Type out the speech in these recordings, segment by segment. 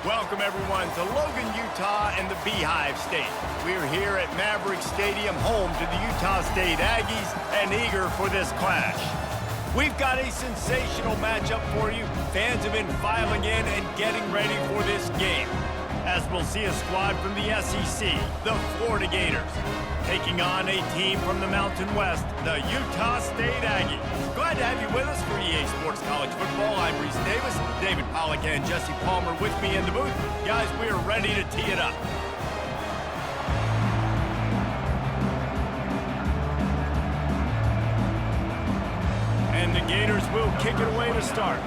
Welcome, everyone, to Logan, Utah and the Beehive State. We're here at Maverick Stadium, home to the Utah State Aggies, and eager for this clash. We've got a sensational matchup for you. Fans have been filing in and getting ready for this game, as we'll see a squad from the SEC, the Florida Gators, taking on a team from the Mountain West, the Utah State Aggies. Glad to have you with us for EA Sports College Football. I'm Reese Davis, David Pollack and Jesse Palmer with me in the booth. Guys, we are ready to tee it up. And the Gators will kick it away to start.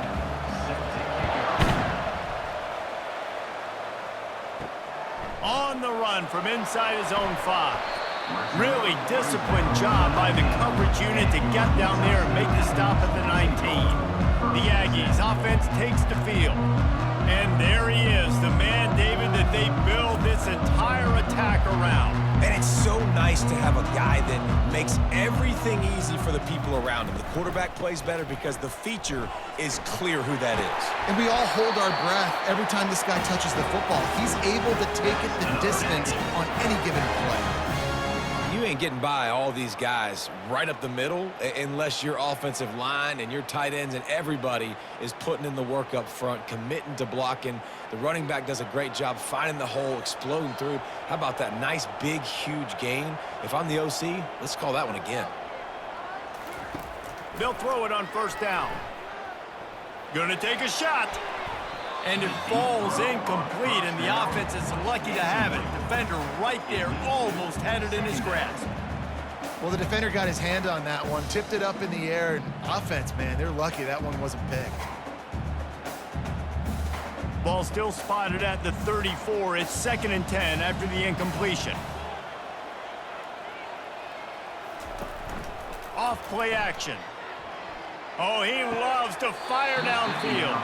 On the run from inside his own 5. Really disciplined job by the coverage unit to get down there and make the stop at the 19. The Aggies offense takes the field. And there he is, the man, David, that they build this entire attack around. And it's so nice to have a guy that makes everything easy for the people around him. The quarterback plays better because the feature is clear who that is. And we all hold our breath every time this guy touches the football. He's able to take it the distance on any given play. You ain't getting by all these guys right up the middle unless your offensive line and your tight ends and everybody is putting in the work up front, committing to blocking. The running back does a great job finding the hole, exploding through. How about that nice, big, huge gain? If I'm the OC, let's call that one again. They'll throw it on first down. Gonna take a shot. And it falls incomplete, and the offense is lucky to have it. Defender right there almost had it in his grasp. Well, the defender got his hand on that one, tipped it up in the air, and offense, man, they're lucky that one wasn't picked. Ball still spotted at the 34. It's 2nd and 10 after the incompletion. Off play action. Oh, he loves to fire downfield.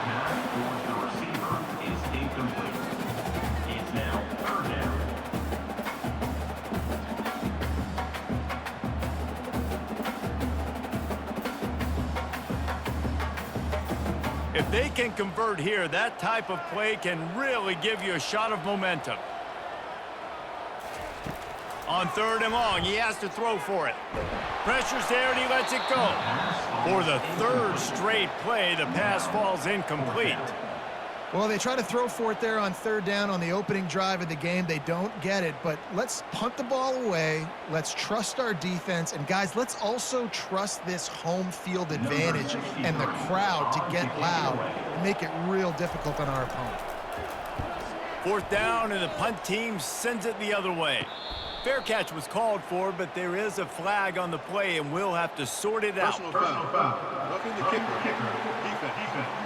If they can convert here, that type of play can really give you a shot of momentum. On 3rd and long, he has to throw for it. Pressure's there, and he lets it go. For the 3rd straight play, the pass falls incomplete. Well, they try to throw for it there on 3rd down on the opening drive of the game. They don't get it, but let's punt the ball away. Let's trust our defense. And, guys, let's also trust this home field advantage and the crowd to get loud and make it real difficult on our opponent. 4th down, and the punt team sends it the other way. Fair catch was called for, but there is a flag on the play, and we'll have to sort it out. Personal foul. Roughing the kicker. Defense.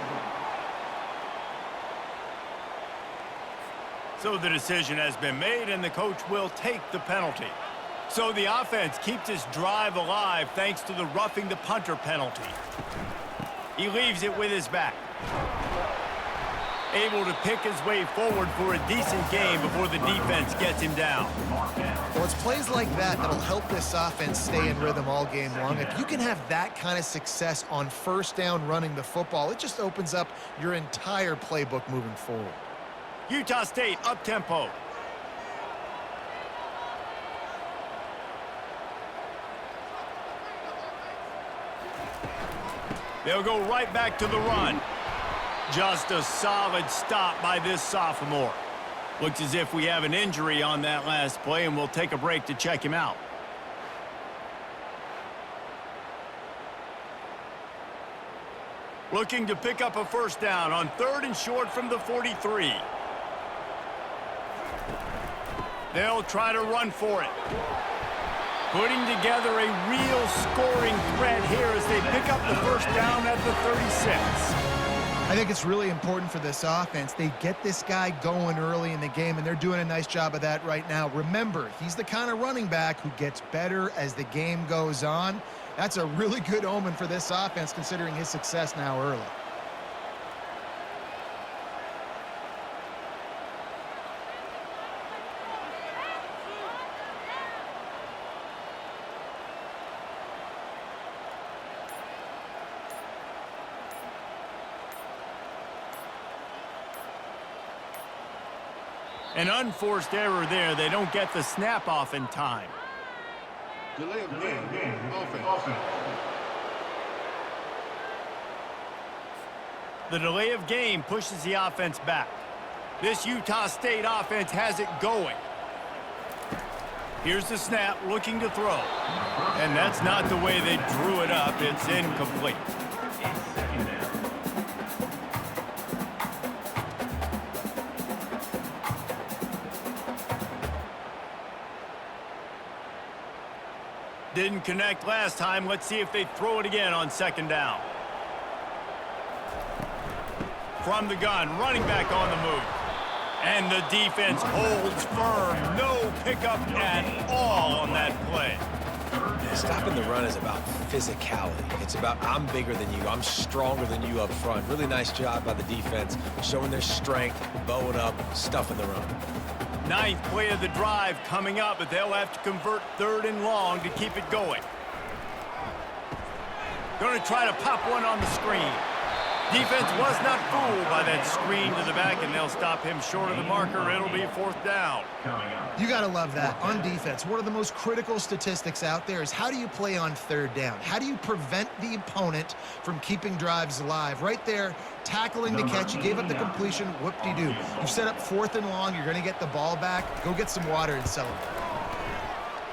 So the decision has been made, and the coach will take the penalty. So the offense keeps this drive alive thanks to the roughing the punter penalty. He leaves it with his back. Able to pick his way forward for a decent game before the defense gets him down. Well, it's plays like that that'll help this offense stay in rhythm all game long. If you can have that kind of success on 1st down running the football, it just opens up your entire playbook moving forward. Utah State up-tempo. They'll go right back to the run. Just a solid stop by this sophomore. Looks as if we have an injury on that last play, and we'll take a break to check him out. Looking to pick up a 1st down on 3rd and short from the 43. They'll try to run for it. Putting together a real scoring threat here as they pick up the 1st down at the 36. I think it's really important for this offense. They get this guy going early in the game, and they're doing a nice job of that right now. Remember, he's the kind of running back who gets better as the game goes on. That's a really good omen for this offense, considering his success now early. An unforced error there. They don't get the snap off in time. Delay of game. Offense. The delay of game pushes the offense back. This Utah State offense has it going. Here's the snap, looking to throw. And that's not the way they drew it up. It's incomplete. Didn't connect last time. Let's see if they throw it again on second down. From the gun, running back on the move. And the defense holds firm. No pickup at all on that play. Stopping the run is about physicality. It's about I'm bigger than you. I'm stronger than you up front. Really nice job by the defense, showing their strength, bowing up, stuffing the run. Ninth play of the drive coming up, but they'll have to convert 3rd and long to keep it going. Going to try to pop one on the screen. Defense was not fooled by that screen to the back, and they'll stop him short of the marker. It'll be 4th down. You got to love that. On defense, one of the most critical statistics out there is how do you play on 3rd down? How do you prevent the opponent from keeping drives alive? Right there, tackling the catch. You gave up the completion. Whoop-de-doo. You've set up 4th and long. You're going to get the ball back. Go get some water and celebrate.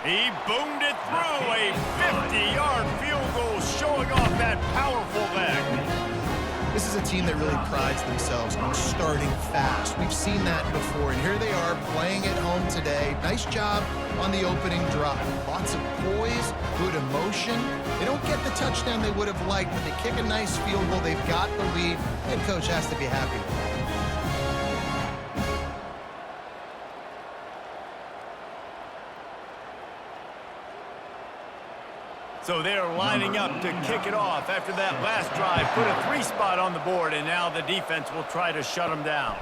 He boomed it through. A 50-yard field goal showing off that powerful leg. This is a team that really prides themselves on starting fast. We've seen that before, and here they are playing at home today. Nice job on the opening drive. Lots of poise, good emotion. They don't get the touchdown they would have liked, but they kick a nice field goal. They've got the lead. Head coach has to be happy with that. So they're lining up to kick it off after that last drive. Put a 3 spot on the board, and now the defense will try to shut him down.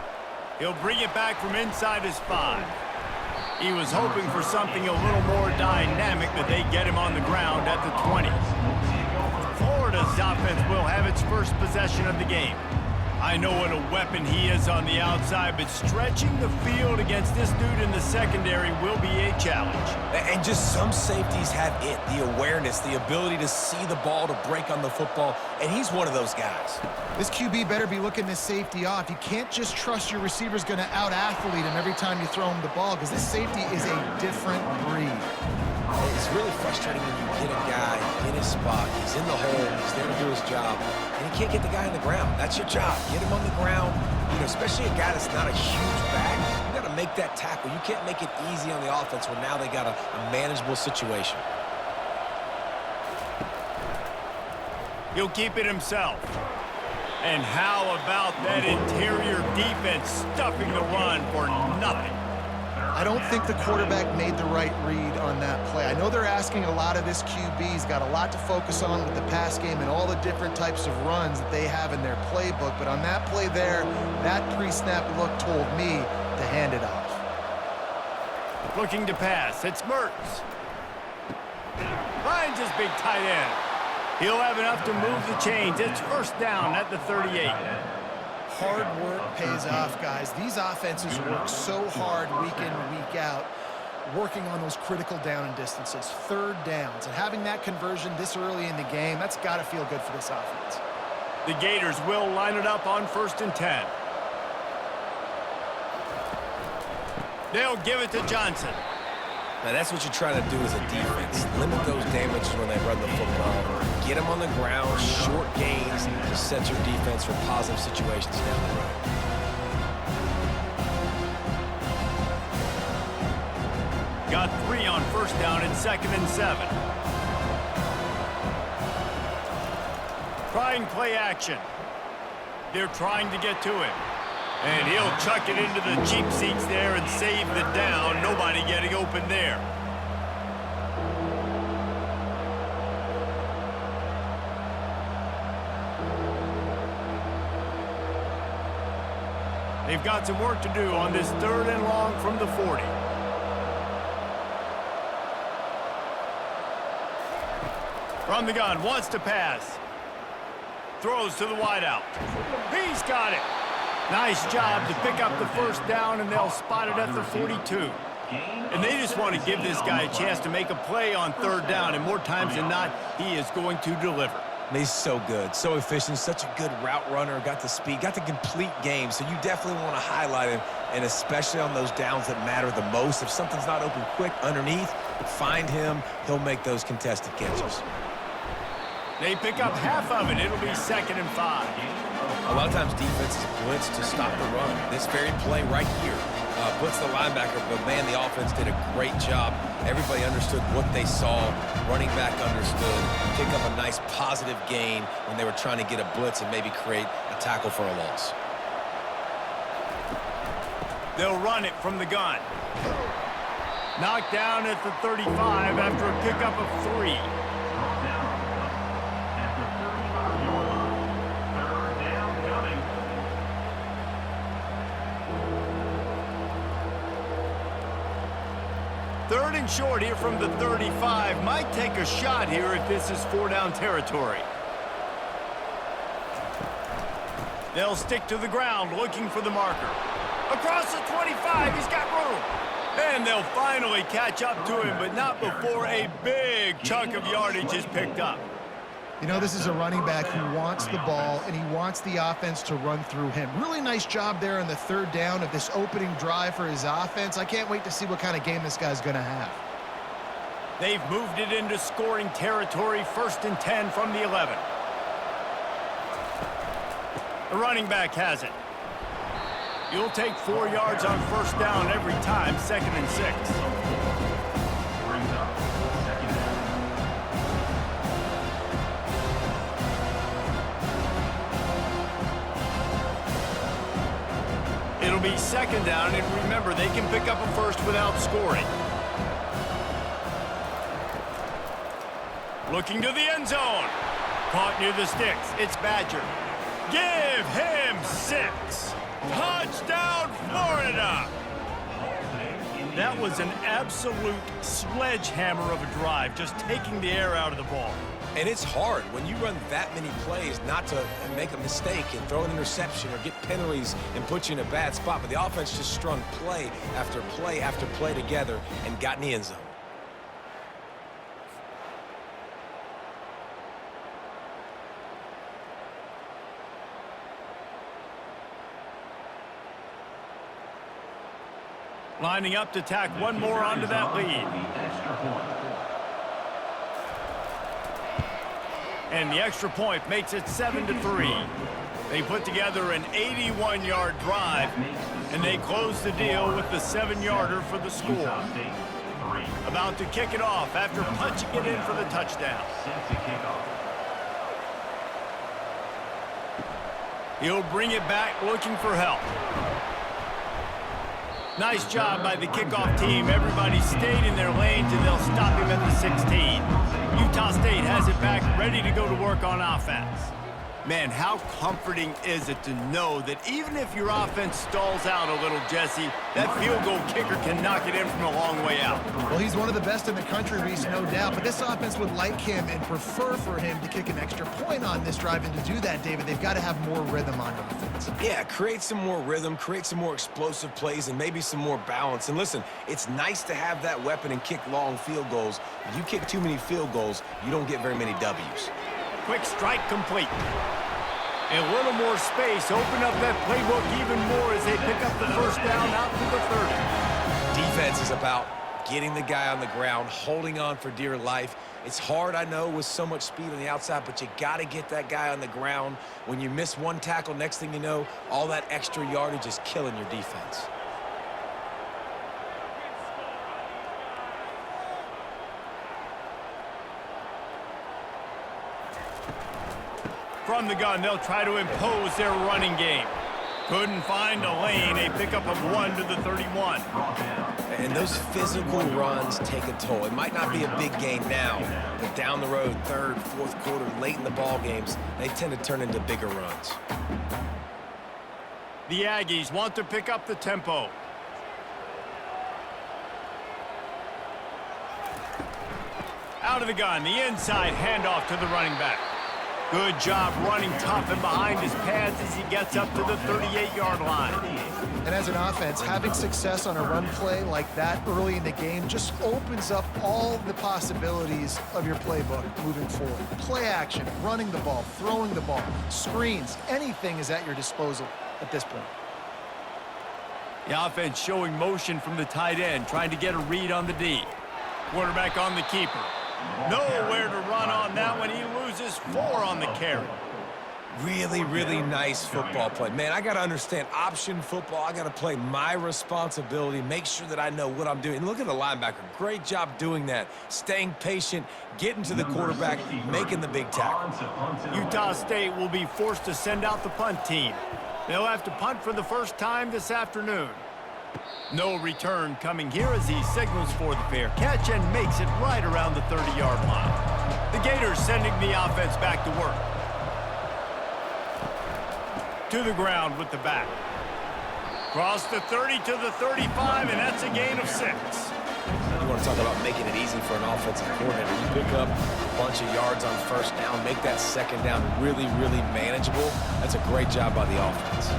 He'll bring it back from inside his 5. He was hoping for something a little more dynamic, but they get him on the ground at the 20. Florida's offense will have its first possession of the game. I know what a weapon he is on the outside, but stretching the field against this dude in the secondary will be a challenge. And just some safeties have it, the awareness, the ability to see the ball, to break on the football, and he's one of those guys. This QB better be looking this safety off. You can't just trust your receiver's going to out-athlete him every time you throw him the ball, because this safety is a different breed. It's really frustrating when you get a guy in his spot. He's in the hole. He's there to do his job. And he can't get the guy on the ground. That's your job. Get him on the ground. You know, especially a guy that's not a huge back. You got to make that tackle. You can't make it easy on the offense when now they got a manageable situation. He'll keep it himself. And how about that interior defense stuffing the run for nothing? I don't think the quarterback made the right read on that play. I know they're asking a lot of this QB. He's got a lot to focus on with the pass game and all the different types of runs that they have in their playbook. But on that play there, that pre-snap look told me to hand it off. Looking to pass. It's Mertz. Finds his big tight end. He'll have enough to move the chains. It's 1st down at the 38. Hard work pays off, guys. These offenses work so hard week in, week out, working on those critical down and distances, 3rd downs. And having that conversion this early in the game, that's got to feel good for this offense. The Gators will line it up on 1st and 10. They'll give it to Johnson. Now, that's what you're trying to do as a defense. Limit those damages when they run the football. Get them on the ground, short gains, to set your defense for positive situations down the road. Got 3 on 1st down and 2nd and 7. Trying play action. They're trying to get to him. And he'll chuck it into the cheap seats there and save the down. Nobody getting open there. They've got some work to do on this 3rd and long from the 40. From the gun, wants to pass. Throws to the wideout. He's got it. Nice job to pick up the first down, and they'll spot it at the 42. And they just want to give this guy a chance to make a play on third down, and more times than not, he is going to deliver. He's so good, so efficient, such a good route runner, got the speed, got the complete game, so you definitely want to highlight him, and especially on those downs that matter the most. If something's not open quick underneath, find him. He'll make those contested catches. They pick up half of it. It'll be 2nd and 5. A lot of times defenses blitz to stop the run. This very play right here blitz the linebacker, but man, the offense did a great job. Everybody understood what they saw. Running back understood. Pick up a nice positive gain when they were trying to get a blitz and maybe create a tackle for a loss. They'll run it from the gun. Knocked down at the 35 after a pickup of 3. Third and short here from the 35. Might take a shot here if this is 4-down territory. They'll stick to the ground looking for the marker. Across the 25, he's got room. And they'll finally catch up to him, but not before a big chunk of yardage is picked up. You know, this is a running back who wants the ball, and he wants the offense to run through him. Really nice job there on the third down of this opening drive for his offense. I can't wait to see what kind of game this guy's going to have. They've moved it into scoring territory, 1st and 10 from the 11. The running back has it. You'll take 4 yards on 1st down every time, 2nd and 6. It'll be 2nd down, and remember, they can pick up a first without scoring. Looking to the end zone. Caught near the sticks. It's Badger. Give him 6. Touchdown, Florida! That was an absolute sledgehammer of a drive, just taking the air out of the ball. And it's hard when you run that many plays not to make a mistake and throw an interception or get penalties and put you in a bad spot. But the offense just strung play after play after play together and got in the end zone. Lining up to tack one more onto that lead. And the extra point makes it 7-3. They put together an 81-yard drive, and they close the deal with the 7-yarder for the score. About to kick it off after punching it in for the touchdown. He'll bring it back looking for help. Nice job by the kickoff team. Everybody stayed in their lanes, and they'll stop him at the 16. Utah State has it back, ready to go to work on offense. Man, how comforting is it to know that even if your offense stalls out a little, Jesse, that field goal kicker can knock it in from a long way out. Well, he's one of the best in the country, Reese, no doubt. But this offense would like him and prefer for him to kick an extra point on this drive. And to do that, David, they've got to have more rhythm on offense. Yeah, create some more rhythm, create some more explosive plays, and maybe some more balance. And listen, it's nice to have that weapon and kick long field goals. If you kick too many field goals, you don't get very many W's. Quick strike complete. A little more space. Open up that playbook even more as they pick up the first down out to the 30. Defense is about getting the guy on the ground, holding on for dear life. It's hard, I know, with so much speed on the outside, but you got to get that guy on the ground. When you miss one tackle, next thing you know, all that extra yardage is killing your defense. From the gun, they'll try to impose their running game. Couldn't find a lane. A pickup of 1 to the 31. And those physical runs take a toll. It might not be a big gain now, but down the road, third, fourth quarter, late in the ball games, they tend to turn into bigger runs. The Aggies want to pick up the tempo. Out of the gun, the inside handoff to the running back. Good job running tough and behind his pads as he gets up to the 38-yard line. And as an offense, having success on a run play like that early in the game just opens up all the possibilities of your playbook moving forward. Play action, running the ball, throwing the ball, screens, anything is at your disposal at this point. The offense showing motion from the tight end, trying to get a read on the D. Quarterback on the keeper. Nowhere to run on that one. He loses 4 on the carry. Really, really nice football play. Man, I got to understand option football. I got to play my responsibility, make sure that I know what I'm doing. And look at the linebacker. Great job doing that. Staying patient, getting to the quarterback, making the big tackle. Utah State will be forced to send out the punt team. They'll have to punt for the first time this afternoon. No return coming here as he signals for the fair catch and makes it right around the 30-yard line. The Gators sending the offense back to work. To the ground with the back. Cross the 30 to the 35, and that's a gain of 6. You want to talk about making it easy for an offensive coordinator. You pick up a bunch of yards on first down, make that second down really, really manageable. That's a great job by the offense.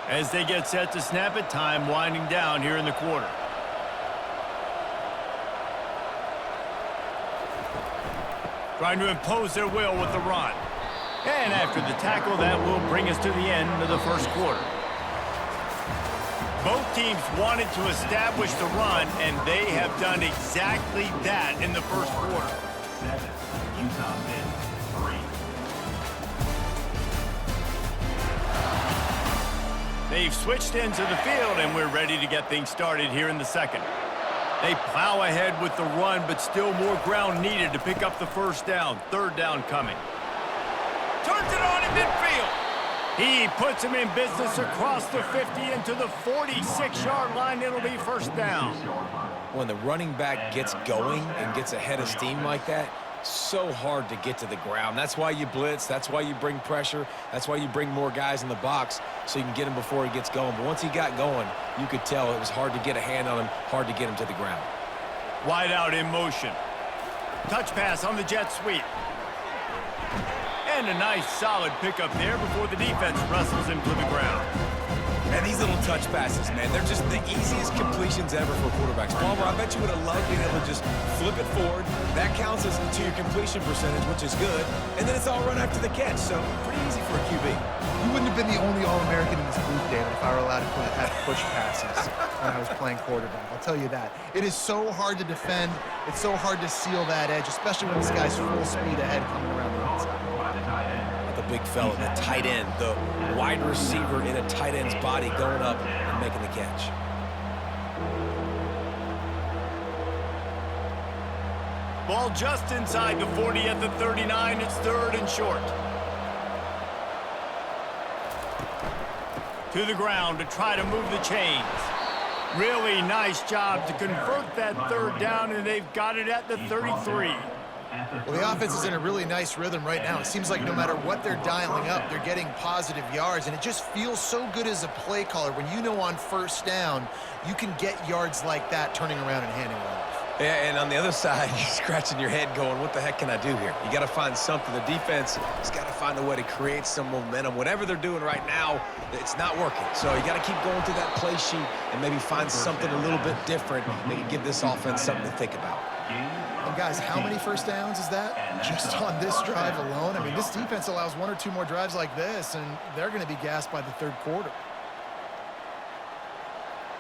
As they get set to snap it, time winding down here in the quarter. Trying to impose their will with the run. And after the tackle, that will bring us to the end of the first quarter. Both teams wanted to establish the run, and they have done exactly that in the first quarter. 7, Utah wins 3. They've switched into the field, and we're ready to get things started here in the second. They plow ahead with the run, but still more ground needed to pick up the first down. Third down coming. Turns it on in midfield. He puts him in business across the 50 into the 46-yard line. It'll be first down. When the running back gets going and gets ahead of steam like that, so hard to get to the ground. That's why you blitz. That's why you bring pressure. That's why you bring more guys in the box so you can get him before he gets going. But once he got going, you could tell it was hard to get a hand on him, hard to get him to the ground. Wide out in motion. Touch pass on the jet sweep. And a nice solid pickup there before the defense wrestles him to the ground. And these little touch passes, man, they're just the easiest completions ever for quarterbacks. Palmer, I bet you would have loved being able to just flip it forward. That counts as to your completion percentage, which is good. And then it's all run after the catch, so pretty easy for a QB. You wouldn't have been the only All-American in this booth, David, if I were allowed to have push passes when I was playing quarterback. I'll tell you that. It is so hard to defend. It's so hard to seal that edge, especially when this guy's full speed ahead coming around the outside. The big fella, the tight end, the wide receiver in a tight end's body going up and making the catch. Ball just inside the 40 at the 39. It's third and short. To the ground to try to move the chains. Really nice job to convert that third down, and they've got it at the 33. Well, the offense is in a really nice rhythm right now. It seems like no matter what they're dialing up, they're getting positive yards, and it just feels so good as a play caller when you know on first down you can get yards like that turning around and handing it off. Yeah, and on the other side, you're scratching your head going, what the heck can I do here? You got to find something. The defense has got to find a way to create some momentum. Whatever they're doing right now, it's not working. So you got to keep going through that play sheet and maybe find something a little bit different that can give this offense something to think about. And guys, how many first downs is that just on this drive alone? I mean, this defense allows 1 or 2 more drives like this, and they're going to be gassed by the third quarter.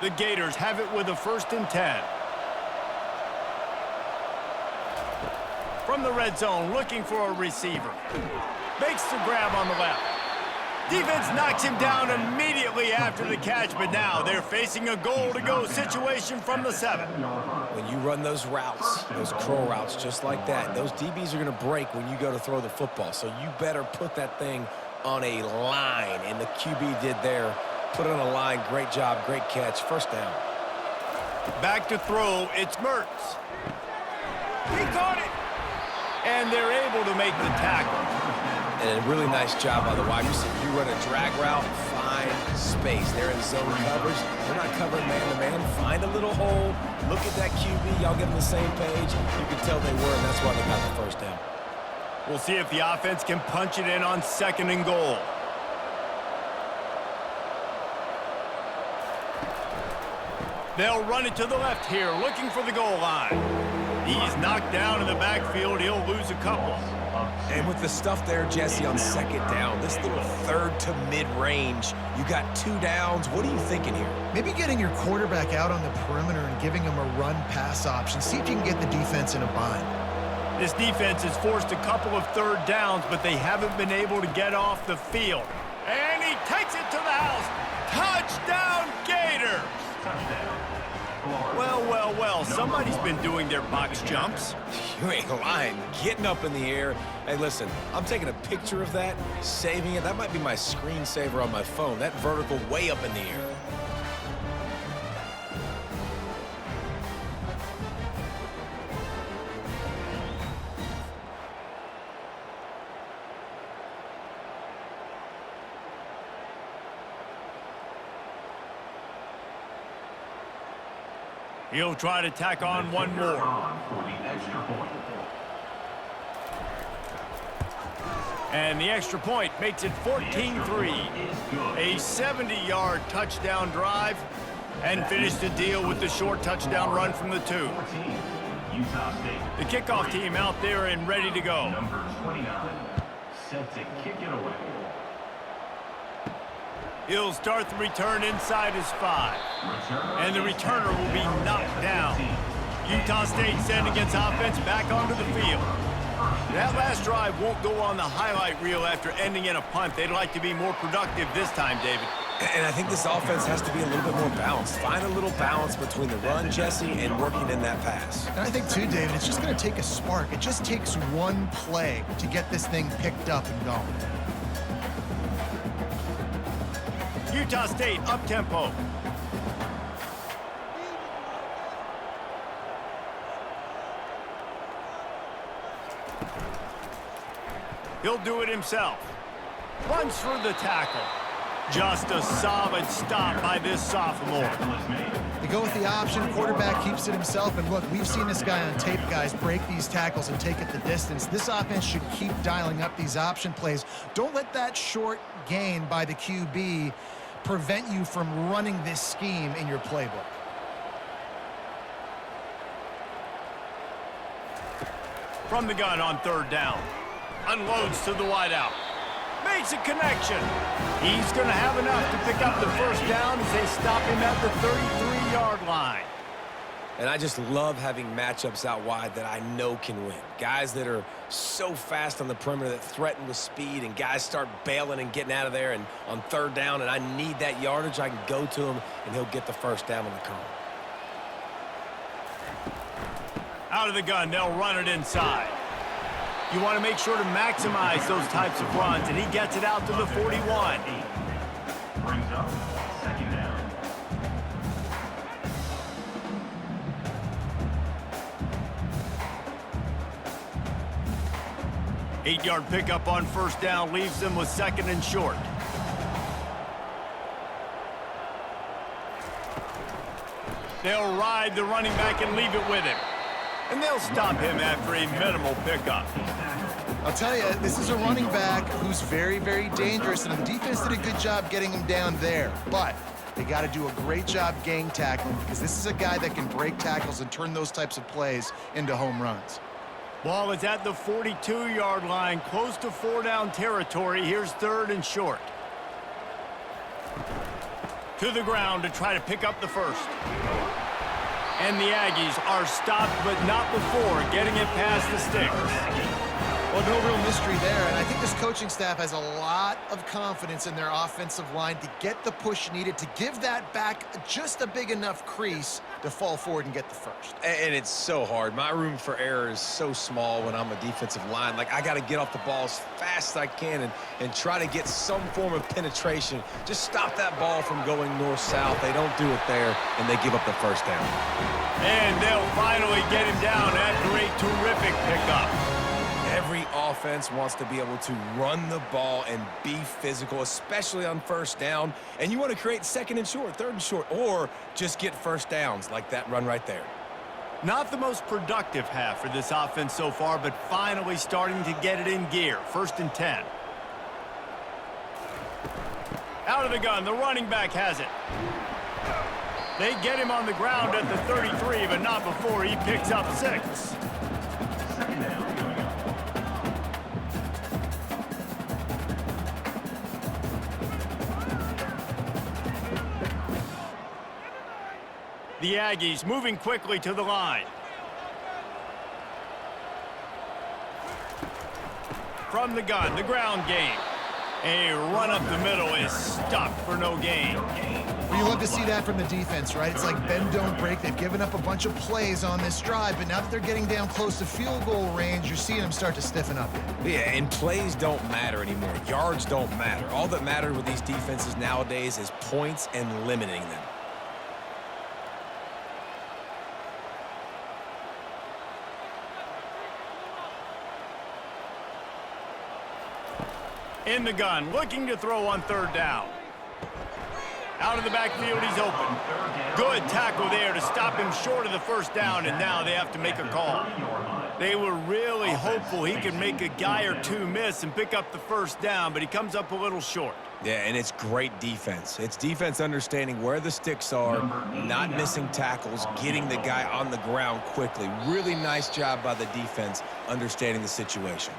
The Gators have it with a 1st and 10. From the red zone, looking for a receiver. Makes the grab on the left. Defense knocks him down immediately after the catch, but now they're facing a goal-to-go situation from the 7. When you run those routes, those curl routes just like that, those DBs are going to break when you go to throw the football. So you better put that thing on a line, and the QB did there. Put it on a line. Great job, great catch. First down. Back to throw, it's Mertz. He caught it. And they're able to make the tackle. And a really nice job by the wide receiver. You run a drag route, find space. They're in zone coverage. They're not covering man-to-man. Find a little hole. Look at that QB. Y'all get on the same page. You can tell they were, and that's why they got the first down. We'll see if the offense can punch it in on 2nd and goal. They'll run it to the left here, looking for the goal line. He's knocked down in the backfield. He'll lose a couple. And with the stuff there, Jesse, on 2nd down, this little 3rd to mid-range, you got 2 downs. What are you thinking here? Maybe getting your quarterback out on the perimeter and giving him a run-pass option. See if you can get the defense in a bind. This defense has forced a couple of 3rd downs, but they haven't been able to get off the field. And he takes it to the house. Touchdown, Gators! Touchdown. Well, well, well, somebody's been doing their box jumps. You ain't lying. Getting up in the air. Hey, listen, I'm taking a picture of that, saving it. That might be my screensaver on my phone. That vertical way up in the air. He'll try to tack on one more. For the extra point. And the extra point makes it 14-3. A 70-yard touchdown drive, and finish the deal with the short touchdown run from the 2. 14, Utah State. The kickoff team out there and ready to go. Number 29, set to kick it away. He'll start the return inside his 5. And the returner will be knocked down. Utah State sending its offense back onto the field. That last drive won't go on the highlight reel after ending in a punt. They'd like to be more productive this time, David. And I think this offense has to be a little bit more balanced. Find a little balance between the run, Jesse, and working in that pass. And I think, too, David, it's just going to take a spark. It just takes one play to get this thing picked up and going. Utah State up-tempo. He'll do it himself. Runs for the tackle. Just a solid stop by this sophomore. They go with the option. Quarterback keeps it himself. And look, we've seen this guy on tape, guys, break these tackles and take it the distance. This offense should keep dialing up these option plays. Don't let that short gain by the QB prevent you from running this scheme in your playbook. From the gun on 3rd down. Unloads to the wideout. Makes a connection. He's going to have enough to pick up the 1st down as they stop him at the 33-yard line. And I just love having matchups out wide that I know can win. Guys that are so fast on the perimeter that threaten with speed, and guys start bailing and getting out of there, and on 3rd down, and I need that yardage, I can go to him, and he'll get the 1st down on the cone. Out of the gun, they'll run it inside. You want to make sure to maximize those types of runs, and he gets it out to the 41. Brings up 2nd down. Eight-yard pickup on 1st down leaves them with 2nd and short. They'll ride the running back and leave it with him. And they'll stop him after a minimal pickup. I'll tell you, this is a running back who's very, very dangerous, and the defense did a good job getting him down there. But they got to do a great job gang tackling, because this is a guy that can break tackles and turn those types of plays into home runs. Ball is at the 42-yard line, close to 4-down territory. Here's 3rd and short. To the ground to try to pick up the 1st. And the Aggies are stopped, but not before getting it past the sticks. Well, no real mystery there, and I think this coaching staff has a lot of confidence in their offensive line to get the push needed to give that back just a big enough crease to fall forward and get the 1st. And it's so hard. My room for error is so small when I'm a defensive line. Like, I got to get off the ball as fast as I can and try to get some form of penetration. Just stop that ball from going north-south. They don't do it there, and they give up the 1st down. And they'll finally get him down after a terrific pickup. Every offense wants to be able to run the ball and be physical, especially on 1st down. And you want to create 2nd and short, 3rd and short, or just get 1st downs like that run right there. Not the most productive half for this offense so far, but finally starting to get it in gear. 1st and 10. Out of the gun, the running back has it. They get him on the ground at the 33, but not before he picks up 6. 2nd down coming up. The Aggies moving quickly to the line. From the gun, the ground game. A run up the middle is stopped for no gain. Well, you love to see that from the defense, right? It's like bend, don't break. They've given up a bunch of plays on this drive, but now that they're getting down close to field goal range, you're seeing them start to stiffen up. Yeah, and plays don't matter anymore. Yards don't matter. All that matters with these defenses nowadays is points and limiting them. In the gun, looking to throw on 3rd down. Out of the backfield, he's open. Good tackle there to stop him short of the 1st down, and now they have to make a call. They were really hopeful he could make a guy or two miss and pick up the 1st down, but he comes up a little short. Yeah, and it's great defense. It's defense understanding where the sticks are, not missing tackles, getting the guy on the ground quickly. Really nice job by the defense understanding the situation.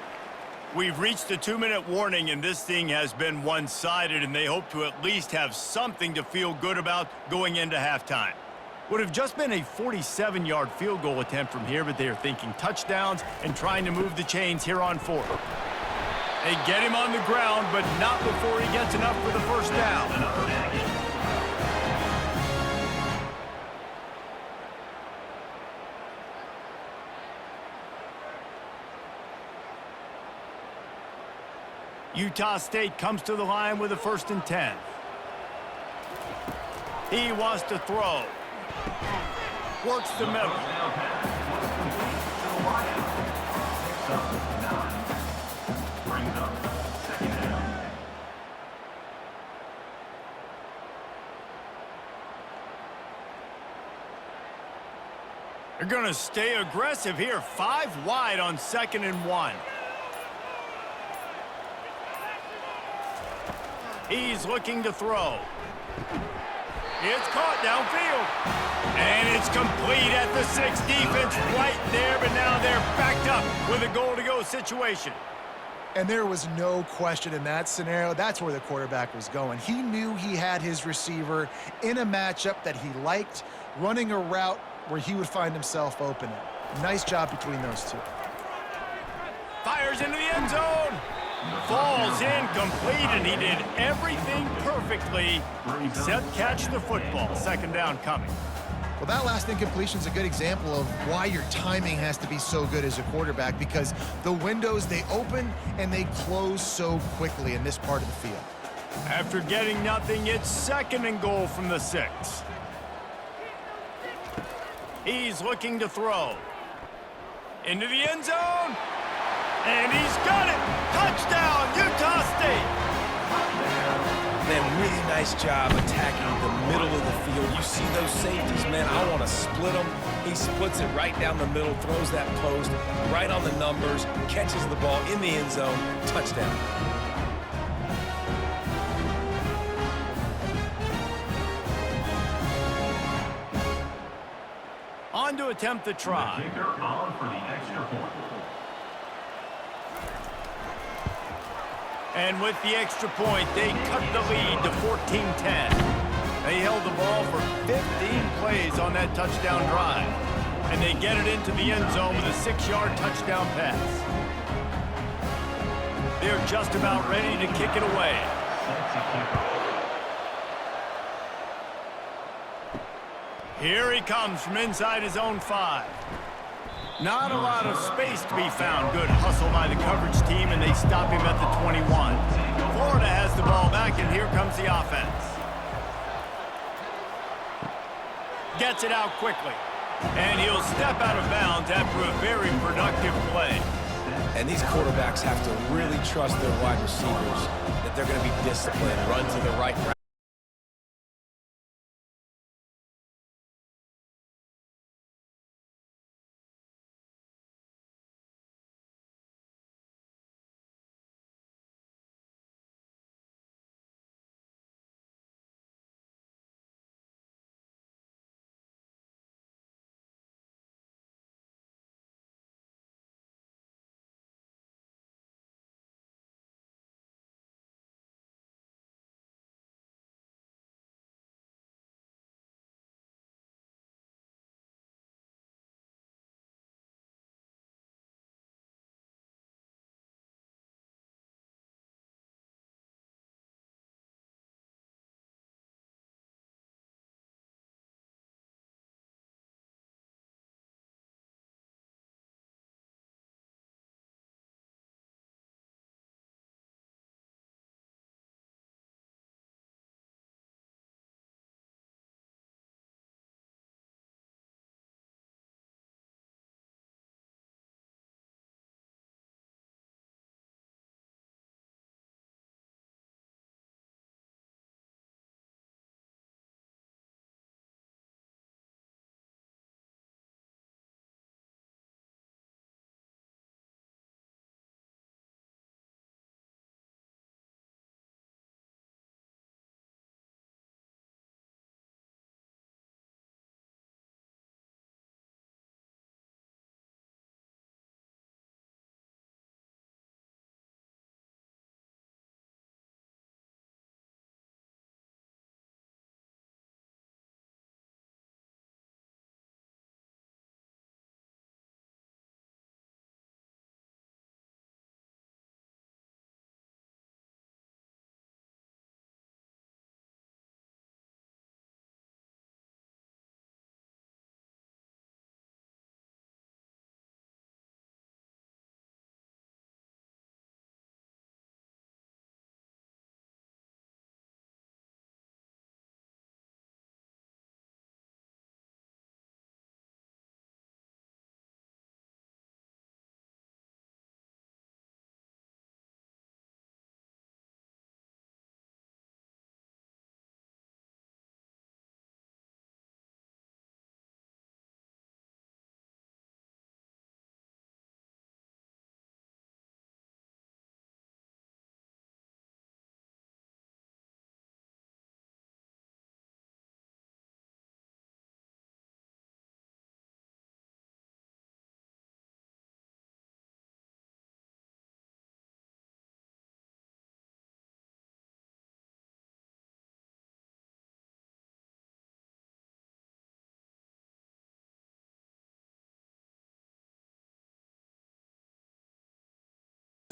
We've reached the 2-minute warning, and this thing has been one-sided, and they hope to at least have something to feel good about going into halftime. Would have just been a 47-yard field goal attempt from here, but they are thinking touchdowns and trying to move the chains here on 4th. They get him on the ground, but not before he gets enough for the 1st down. Utah State comes to the line with a 1st and 10. He wants to throw. Works the middle. Brings up 2nd down. They're going to stay aggressive here. 5 wide on 2nd and 1. He's looking to throw. It's caught downfield. And it's complete at the 6. Defense right there, but now they're backed up with a goal-to-go situation. And there was no question in that scenario. That's where the quarterback was going. He knew he had his receiver in a matchup that he liked, running a route where he would find himself open. Nice job between those two. Fires into the end zone. Falls incomplete, and he did everything perfectly except catch the football. 2nd down coming. Well, that last incompletion is a good example of why your timing has to be so good as a quarterback, because the windows, they open and they close so quickly in this part of the field. After getting nothing, it's 2nd and goal from the 6. He's looking to throw. Into the end zone. And he's got it! Touchdown, Utah State! Man, really nice job attacking the middle of the field. You see those safeties, man, I want to split them. He splits it right down the middle, throws that post, right on the numbers, catches the ball in the end zone, touchdown. On to attempt the try. The kicker on for the extra point. And with the extra point, they cut the lead to 14-10. They held the ball for 15 plays on that touchdown drive. And they get it into the end zone with a 6-yard touchdown pass. They're just about ready to kick it away. Here he comes from inside his own 5. Not a lot of space to be found. Good hustle by the coverage team, and they stop him at the 21. Florida has the ball back, and here comes the offense. Gets it out quickly. And he'll step out of bounds after a very productive play. And these quarterbacks have to really trust their wide receivers, that they're going to be disciplined, run to the right route.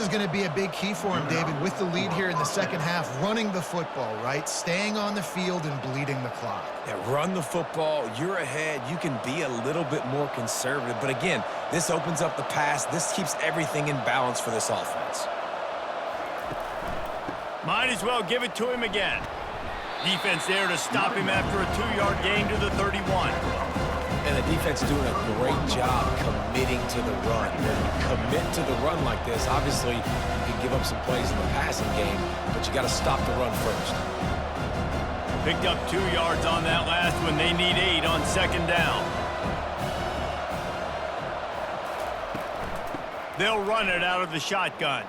is going to be a big key for him, David, with the lead here in the second half, running the football, right? Staying on the field and bleeding the clock. Yeah, run the football. You're ahead. You can be a little bit more conservative. But again, this opens up the pass. This keeps everything in balance for this offense. Might as well give it to him again. Defense there to stop him after a 2-yard gain to the 31. And the defense doing a great job committing to the run. When you commit to the run like this, obviously you can give up some plays in the passing game, but you got to stop the run first. Picked up 2 yards on that last one. They need 8 on second down. They'll run it out of the shotgun.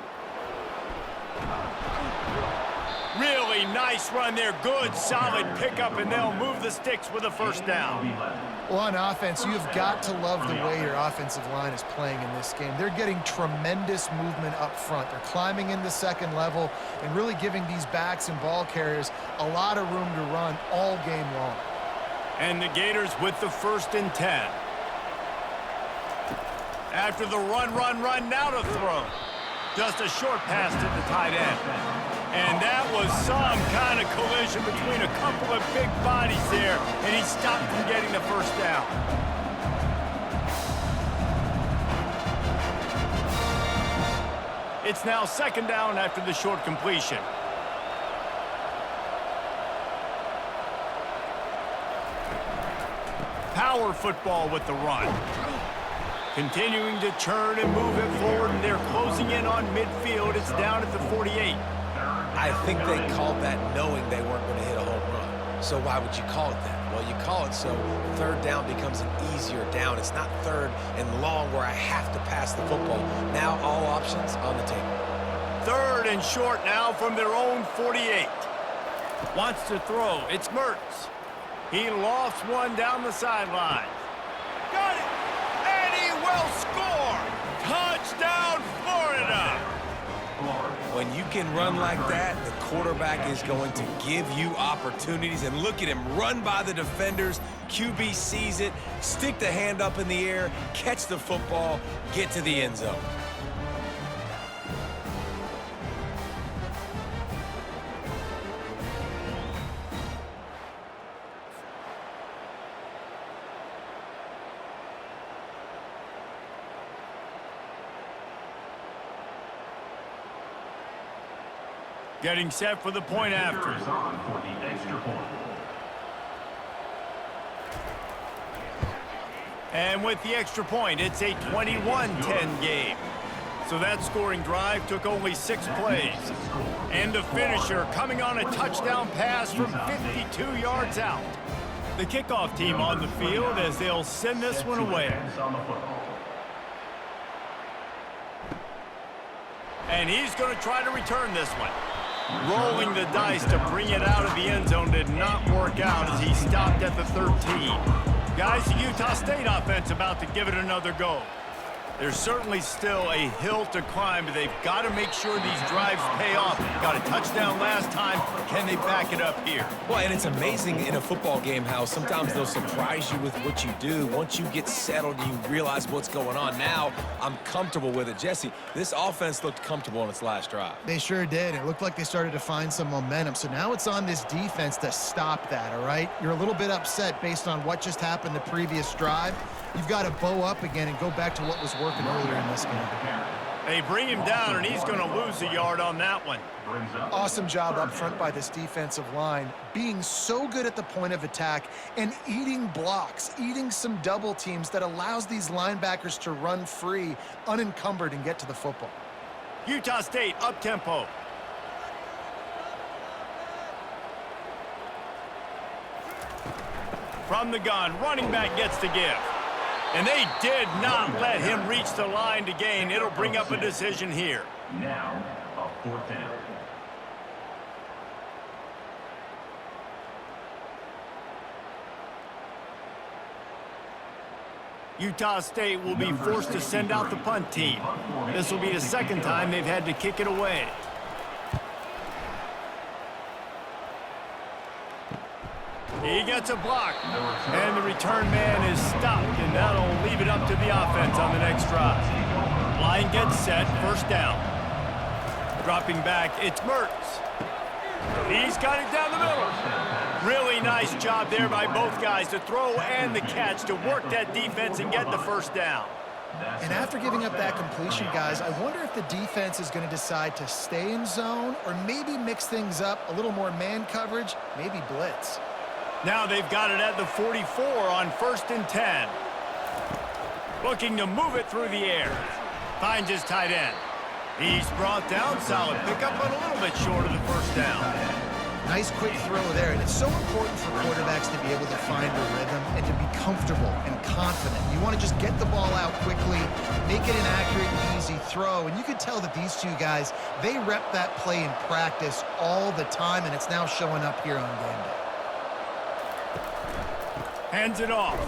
Really nice run there. Good, solid pickup, and they'll move the sticks with a first down. Well, on offense, you've got to love the way your offensive line is playing in this game. They're getting tremendous movement up front. They're climbing in the second level and really giving these backs and ball carriers a lot of room to run all game long. And the Gators with the 1st and 10. After the run, now to throw. Just a short pass to the tight end. And that was some kind of collision between a couple of big bodies there, and he stopped from getting the first down. It's now second down after the short completion. Power football with the run. Continuing to turn and move it forward, and they're closing in on midfield. It's down at the 48. I think they called that knowing they weren't going to hit a home run. So why would you call it that? Well, you call it so third down becomes an easier down. It's not third and long where I have to pass the football. Now all options on the table. 3rd and short now from their own 48. Wants to throw. It's Mertz. He lofts one down the sideline. Got it! And he will score! Touchdown, Florida! When you can run like that, the quarterback is going to give you opportunities. And look at him run by the defenders. QB sees it, stick the hand up in the air, catch the football, get to the end zone. Getting set for the point after. Is on for the extra point. And with the extra point, it's a 21-10 game. So that scoring drive took only 6 plays. And the finisher coming on a touchdown pass from 52 yards out. The kickoff team on the field as they'll send this one away. And he's going to try to return this one. Rolling the dice to bring it out of the end zone did not work out as he stopped at the 13. Guys, the Utah State offense about to give it another go. There's certainly still a hill to climb, but they've got to make sure these drives pay off. Got a touchdown last time. Can they back it up here? Well, and it's amazing in a football game how sometimes they'll surprise you with what you do. Once you get settled, you realize what's going on. Now, I'm comfortable with it. Jesse, this offense looked comfortable on its last drive. They sure did. It looked like they started to find some momentum. So now it's on this defense to stop that, all right? You're a little bit upset based on what just happened the previous drive. You've got to bow up again and go back to what was working earlier in this game. They bring him down, and he's going to lose a yard on that one. Awesome job up front by this defensive line, being so good at the point of attack and eating blocks, eating some double teams that allows these linebackers to run free, unencumbered, and get to the football. Utah State up-tempo. From the gun, running back gets the give. And they did not let him reach the line to gain. It'll bring up a decision here. Now, a 4th down. Utah State will be forced to send out the punt team. This will be the second time they've had to kick it away. He gets a block, and the return man is stopped, and that'll leave it up to the offense on the next drive. Line gets set, first down. Dropping back, it's Mertz. He's got it down the middle. Really nice job there by both guys to throw and the catch to work that defense and get the first down. And after giving up that completion, guys, I wonder if the defense is going to decide to stay in zone or maybe mix things up, a little more man coverage, maybe blitz. Now they've got it at the 44 on 1st and 10. Looking to move it through the air. Finds his tight end. He's brought down, solid pickup, but a little bit short of the first down. Nice quick throw there, and it's so important for quarterbacks to be able to find a rhythm and to be comfortable and confident. You want to just get the ball out quickly, make it an accurate and easy throw, and you can tell that these two guys, they rep that play in practice all the time, and it's now showing up here on game day. Hands it off.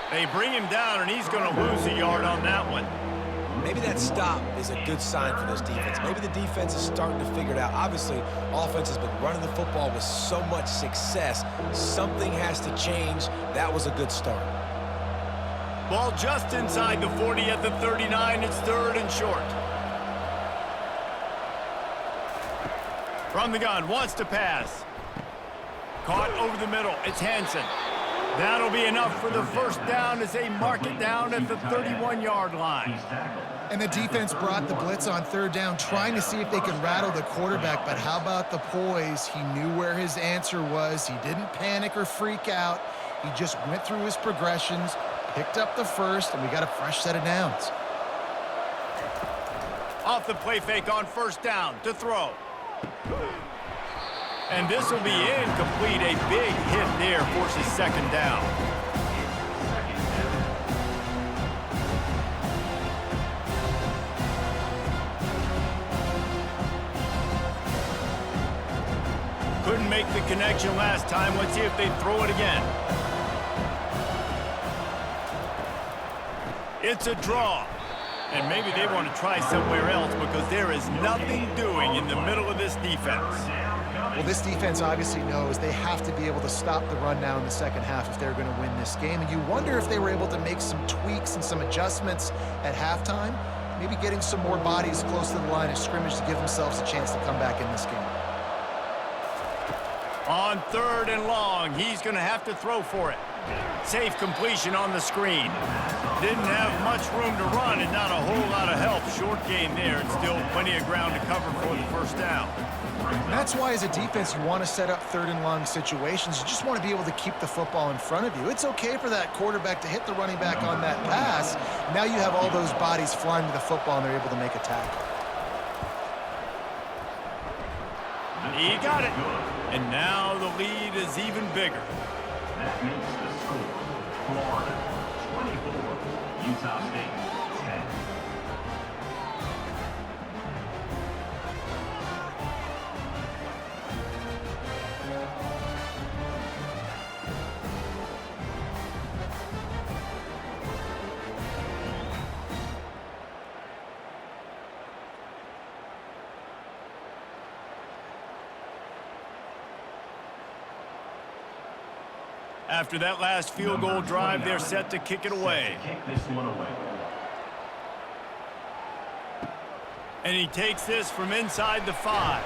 They bring him down, and he's going to lose a yard on that one. Maybe that stop is a good sign for this defense. Maybe the defense is starting to figure it out. Obviously, offense has been running the football with so much success. Something has to change. That was a good start. Ball just inside the 40 at the 39. It's 3rd and short. From the gun, wants to pass. Caught over the middle. It's Hansen. That'll be enough for the first down as they mark it down at the 31-yard line. And the defense brought the blitz on 3rd down, trying to see if they could rattle the quarterback. But how about the poise? He knew where his answer was. He didn't panic or freak out. He just went through his progressions, picked up the first, and we got a fresh set of downs. Off the play fake on 1st down to throw. And this will be incomplete. A big hit there forces 2nd down. Couldn't make the connection last time. Let's see if they throw it again. It's a draw. And maybe they want to try somewhere else because there is nothing doing in the middle of this defense. Well, this defense obviously knows they have to be able to stop the run now in the second half if they're going to win this game. And you wonder if they were able to make some tweaks and some adjustments at halftime, maybe getting some more bodies close to the line of scrimmage to give themselves a chance to come back in this game. On 3rd and long, he's going to have to throw for it. Safe completion on the screen. Didn't have much room to run and not a whole lot of help. Short game there and still plenty of ground to cover for the first down. That's why as a defense you want to set up 3rd and long situations. You just want to be able to keep the football in front of you. It's okay for that quarterback to hit the running back on that pass. Now you have all those bodies flying to the football and they're able to make a tackle. He got it. And now the lead is even bigger. That makes the score Florida 24, Utah State 10. After that last field goal drive, they're set to kick it away. Kick this one away. And he takes this from inside the 5.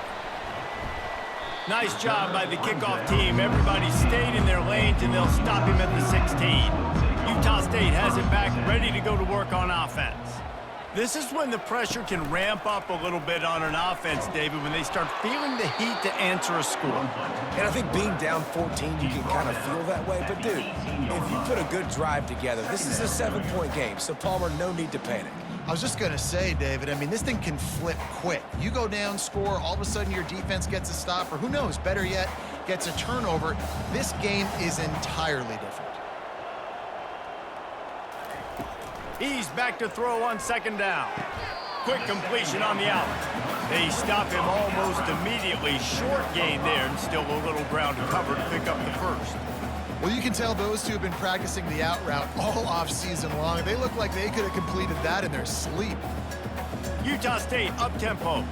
Nice job by the kickoff team. Everybody stayed in their lanes, and they'll stop him at the 16. Utah State has it back, ready to go to work on offense. This is when the pressure can ramp up a little bit on an offense, David, when they start feeling the heat to answer a score. And I think being down 14, you can kind of feel that way. But, dude, if you put a good drive together, this is a 7-point game. So, Palmer, no need to panic. I was just going to say, David, I mean, this thing can flip quick. You go down, score, all of a sudden your defense gets a stop, or who knows, better yet, gets a turnover. This game is entirely different. He's back to throw on 2nd down. Quick completion on the out. They stop him almost immediately. Short gain there and still a little ground to cover to pick up the first. Well, you can tell those two have been practicing the out route all off-season long. They look like they could have completed that in their sleep. Utah State up-tempo.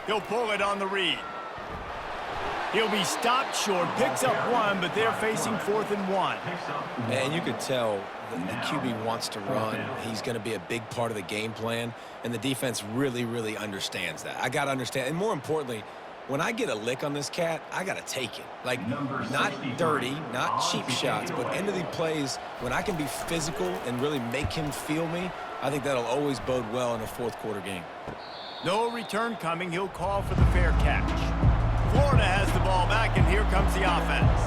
He'll pull it on the read. He'll be stopped short, picks up one, but they're facing 4th and 1. And you could tell the QB wants to run. He's going to be a big part of the game plan, and the defense really, really understands that. I got to understand, and more importantly, when I get a lick on this cat, I got to take it. Like, not dirty, not cheap shots, but end of the plays, when I can be physical and really make him feel me, I think that'll always bode well in a fourth-quarter game. No return coming. He'll call for the fair catch. Florida has the ball back, and here comes the offense.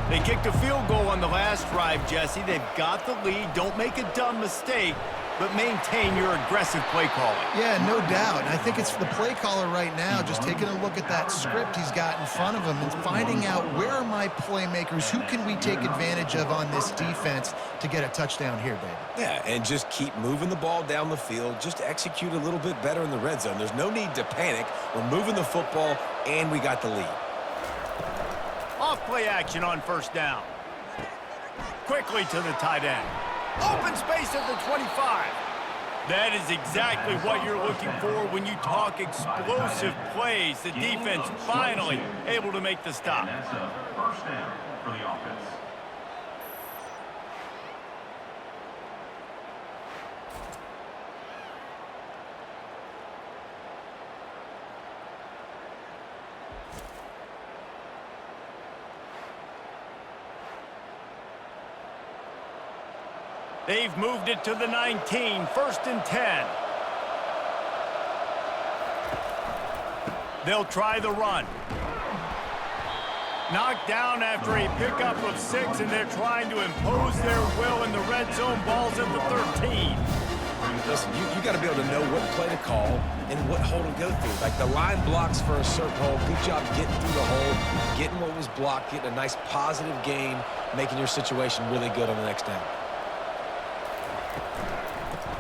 They kicked a field goal on the last drive, Jesse. They've got the lead. Don't make a dumb mistake, but maintain your aggressive play calling. Yeah, no doubt. And I think it's the play caller right now just taking a look at that script he's got in front of him and finding out where are my playmakers, who can we take advantage of on this defense to get a touchdown here, David. Yeah, and just keep moving the ball down the field. Just execute a little bit better in the red zone. There's no need to panic. We're moving the football, and we got the lead. Off play action on 1st down. Quickly to the tight end. Open space at the 25. That is exactly what you're looking for when you talk explosive plays. The defense finally able to make the stop. And that's a 1st down for the offense. They've moved it to the 19, 1st and 10. They'll try the run. Knocked down after a pickup of 6, and they're trying to impose their will in the red zone. Ball's at the 13. Listen, you got to be able to know what play to call and what hole to go through. Like the line blocks for a certain hole. Good job getting through the hole, getting what was blocked, getting a nice positive gain, making your situation really good on the next down.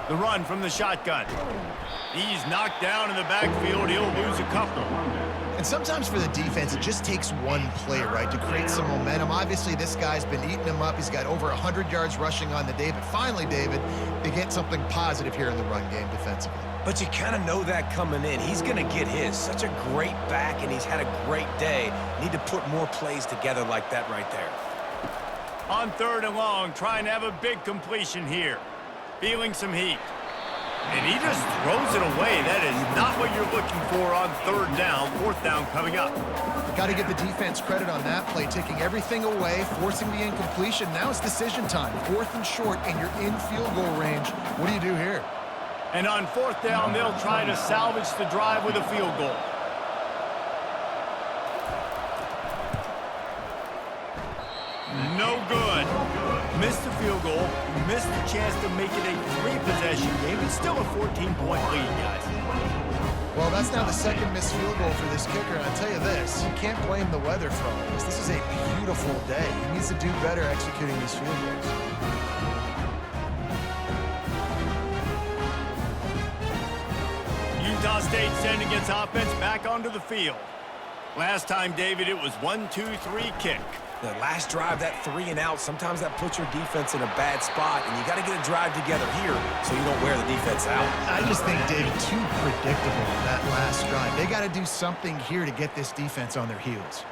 The run from the shotgun. He's knocked down in the backfield. He'll lose a couple. And sometimes for the defense, it just takes one play, right, to create some momentum. Obviously, this guy's been eating him up. He's got over 100 yards rushing on the day. But finally, David, they get something positive here in the run game defensively. But you kind of know that coming in. He's going to get his. Such a great back, and he's had a great day. Need to put more plays together like that right there. On 3rd and long, trying to have a big completion here. Feeling some heat. And he just throws it away. That is not what you're looking for on 3rd down. 4th down coming up. Got to give the defense credit on that play, taking everything away, forcing the incompletion. Now it's decision time. 4th and short, and you're in field goal range. What do you do here? And on 4th down, they'll try to salvage the drive with a field goal. No good. Missed the field goal, missed the chance to make it a 3-possession game. It's still a 14-point lead, guys. Well, that's now the 2nd missed field goal for this kicker, and I'll tell you this, you can't blame the weather for all this. This is a beautiful day. He needs to do better executing these field goals. Utah State sending its offense back onto the field. Last time, David, it was 1-2-3 kick. The last drive, that 3 and out, sometimes that puts your defense in a bad spot, and you got to get a drive together here so you don't wear the defense out. I just think, David, too predictable on that last drive. They got to do something here to get this defense on their heels.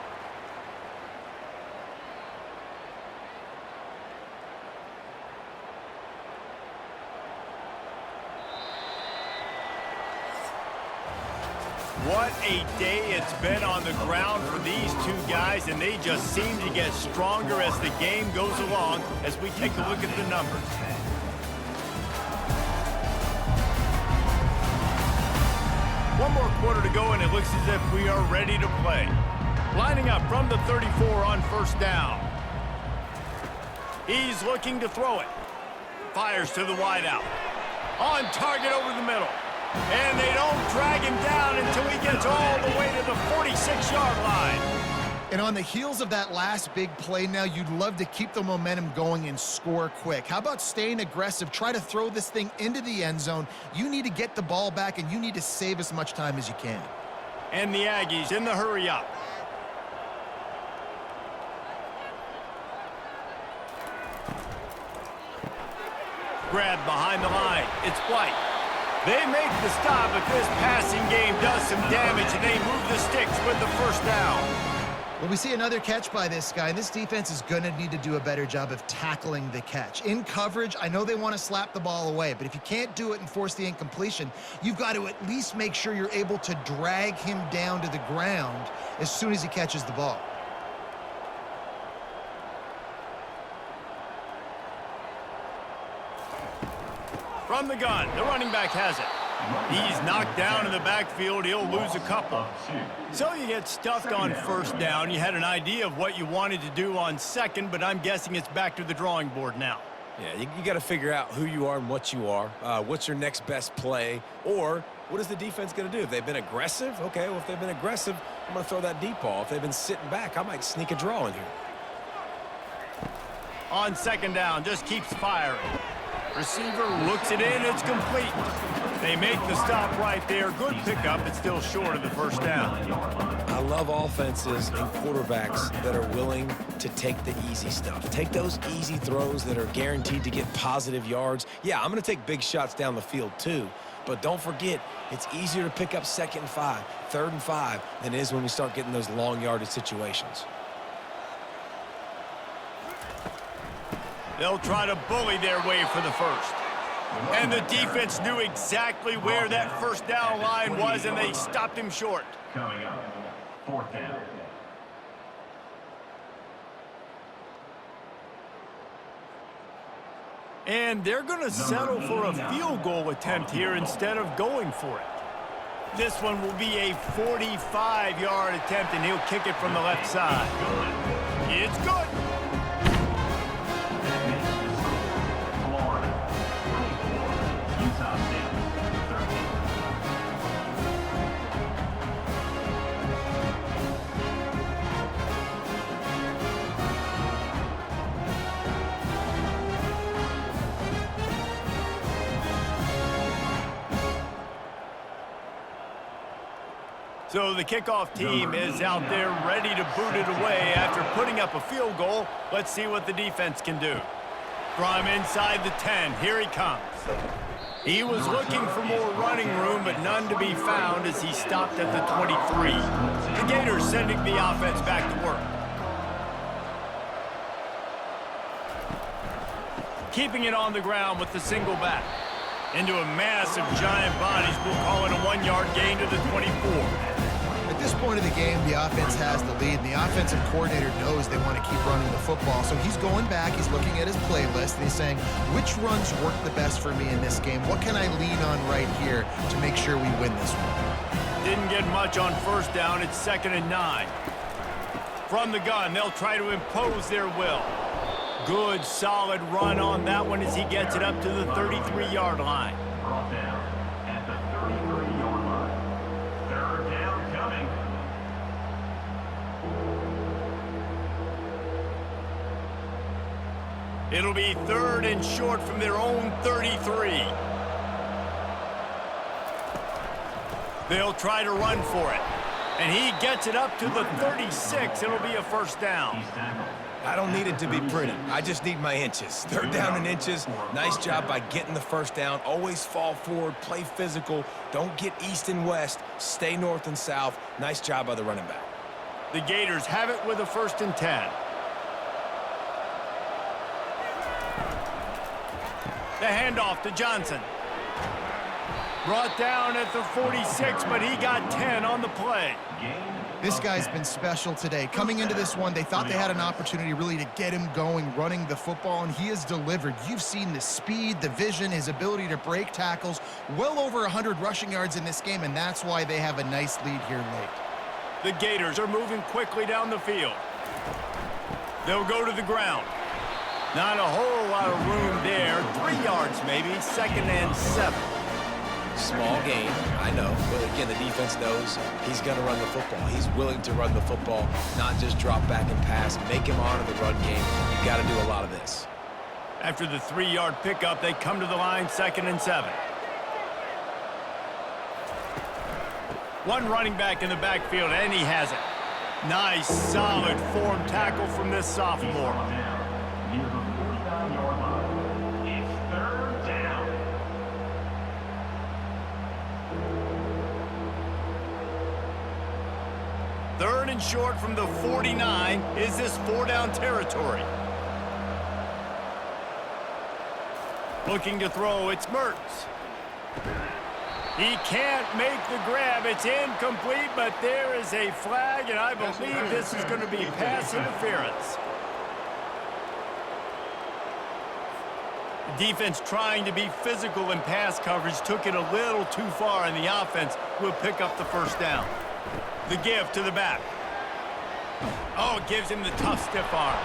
What a day it's been on the ground for these two guys, and they just seem to get stronger as the game goes along as we take a look at the numbers. One more quarter to go, and it looks as if we are ready to play. Lining up from the 34 on 1st down. He's looking to throw it. Fires to the wideout. On target over the middle. And they don't drag him down until he gets all the way to the 46-yard line. And on the heels of that last big play now, you'd love to keep the momentum going and score quick. How about staying aggressive? Try to throw this thing into the end zone. You need to get the ball back, and you need to save as much time as you can. And the Aggies in the hurry up. Grab behind the line. It's White. They make the stop, but this passing game does some damage, and they move the sticks with the 1st down. Well, we see another catch by this guy. This defense is going to need to do a better job of tackling the catch. In coverage, I know they want to slap the ball away, but if you can't do it and force the incompletion, you've got to at least make sure you're able to drag him down to the ground as soon as he catches the ball. From the gun, the running back has it. He's knocked down in the backfield. He'll lose a couple. So you get stuffed on first down. You had an idea of what you wanted to do on second, but I'm guessing it's back to the drawing board now. Yeah, you got to figure out who you are and what you are. What's your next best play? Or what is the defense going to do? If they've been aggressive, okay, well, if they've been aggressive, I'm going to throw that deep ball. If they've been sitting back, I might sneak a draw in here. On second down, just keeps firing. Receiver looks it in, it's complete. They make the stop right there. Good pickup, it's still short of the first down. I love offenses and quarterbacks that are willing to take the easy stuff. Take those easy throws that are guaranteed to get positive yards. Yeah, I'm going to take big shots down the field too. But don't forget, it's easier to pick up 2nd and 5, 3rd and 5 than it is when we start getting those long yardage situations. They'll try to bully their way for the first. And the defense knew exactly where that first down line was, and they stopped him short. Coming up, 4th down. And they're going to settle for a field goal attempt here instead of going for it. This one will be a 45-yard attempt, and he'll kick it from the left side. It's good. Florida, 24. Utah State, 13. So the kickoff team is out there ready to boot it away after putting up a field goal. Let's see what the defense can do. From inside the 10, here he comes. He was looking for more running room, but none to be found as he stopped at the 23. The Gators sending the offense back to work. Keeping it on the ground with the single back. Into a mass of giant bodies, we'll call it a 1-yard gain to the 24. At this point of the game, the offense has the lead, and the offensive coordinator knows they want to keep running the football. So he's going back, he's looking at his playlist, and he's saying, which runs work the best for me in this game? What can I lean on right here to make sure we win this one? Didn't get much on first down. It's 2nd and 9. From the gun, they'll try to impose their will. Good, solid run on that one as he gets it up to the 33-yard line. Brought down at the 33-yard line. 3rd down coming. It'll be 3rd and short from their own 33. They'll try to run for it. And he gets it up to the 36. It'll be a first down. He's tackled. I don't need it to be pretty. I just need my inches. 3rd down and inches. Nice job by getting the first down. Always fall forward, play physical. Don't get east and west. Stay north and south. Nice job by the running back. The Gators have it with a 1st and 10. The handoff to Johnson. Brought down at the 46, but he got 10 on the play. This guy's been special today. Coming into this one, they thought they had an opportunity really to get him going, running the football, and he has delivered. You've seen the speed, the vision, his ability to break tackles. Well over 100 rushing yards in this game, and that's why they have a nice lead here late. The Gators are moving quickly down the field. They'll go to the ground. Not a whole lot of room there. 3 yards maybe, 2nd and 7. Small gain, I know, but again, the defense knows he's going to run the football. He's willing to run the football, not just drop back and pass, make him honor the run game. You got to do a lot of this. After the 3-yard pickup, they come to the line, 2nd and 7. One running back in the backfield, and he has it. Nice, solid form tackle from this sophomore. Near the 49-yard line. It's 3rd down. Third 3rd and short from the 49. Is this 4-down territory? Looking to throw, it's Mertz. He can't make the grab. It's incomplete, but there is a flag, and I believe this is going to be pass interference. The defense trying to be physical in pass coverage took it a little too far, and the offense will pick up the 1st down. The give to the back. Oh, it gives him the tough stiff arm.